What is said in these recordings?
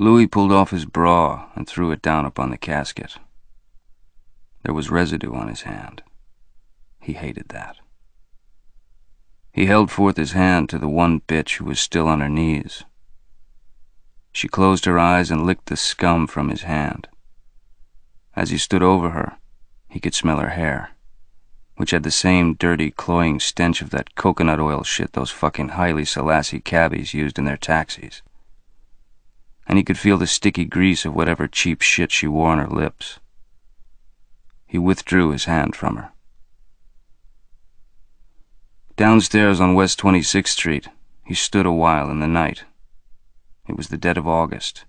Louis pulled off his bra and threw it down upon the casket. There was residue on his hand. He hated that. He held forth his hand to the one bitch who was still on her knees. She closed her eyes and licked the scum from his hand. As he stood over her, he could smell her hair, which had the same dirty, cloying stench of that coconut oil shit those fucking Haile Selassie cabbies used in their taxis. And he could feel the sticky grease of whatever cheap shit she wore on her lips. He withdrew his hand from her. Downstairs on West 26th Street, he stood a while in the night. It was the dead of August.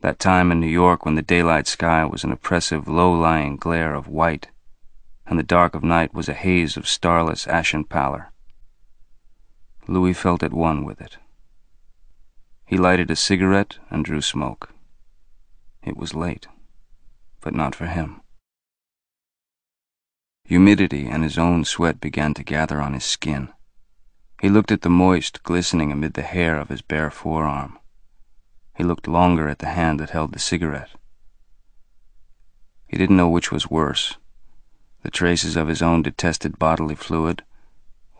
That time in New York when the daylight sky was an oppressive, low-lying glare of white, and the dark of night was a haze of starless ashen pallor. Louis felt at one with it. He lighted a cigarette and drew smoke. It was late, but not for him. Humidity and his own sweat began to gather on his skin. He looked at the moist, glistening amid the hair of his bare forearm. He looked longer at the hand that held the cigarette. He didn't know which was worse, the traces of his own detested bodily fluid,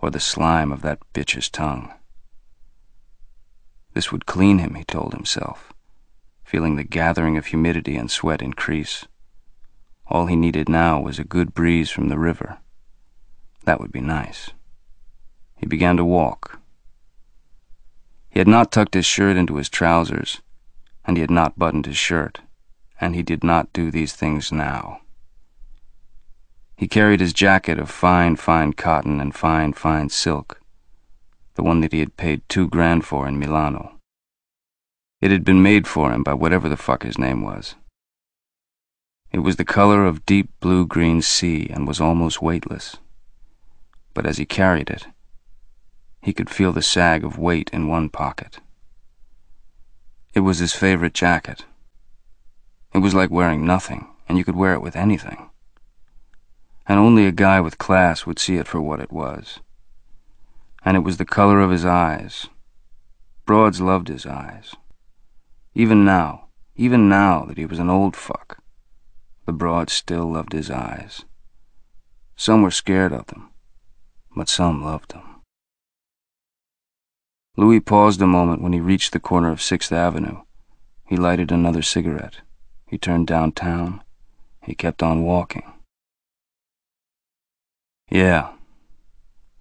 or the slime of that bitch's tongue. This would clean him, he told himself, feeling the gathering of humidity and sweat increase. All he needed now was a good breeze from the river. That would be nice. He began to walk. He had not tucked his shirt into his trousers, and he had not buttoned his shirt, and he did not do these things now. He carried his jacket of fine, fine cotton and fine, fine silk, the one that he had paid $2,000 for in Milano. It had been made for him by whatever the fuck his name was. It was the color of deep blue-green sea and was almost weightless. But as he carried it, he could feel the sag of weight in one pocket. It was his favorite jacket. It was like wearing nothing, and you could wear it with anything. And only a guy with class would see it for what it was. And it was the color of his eyes. Broads loved his eyes. Even now that he was an old fuck, the broads still loved his eyes. Some were scared of them, but some loved them. Louis paused a moment when he reached the corner of 6th Avenue. He lighted another cigarette. He turned downtown. He kept on walking. Yeah.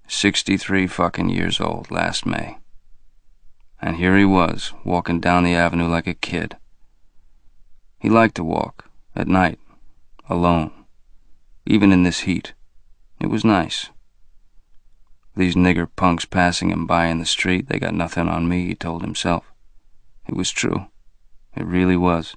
63 fucking years old last May. And here he was, walking down the avenue like a kid. He liked to walk, at night, alone, even in this heat. It was nice. These nigger punks passing him by in the street, they got nothing on me, he told himself. It was true. It really was.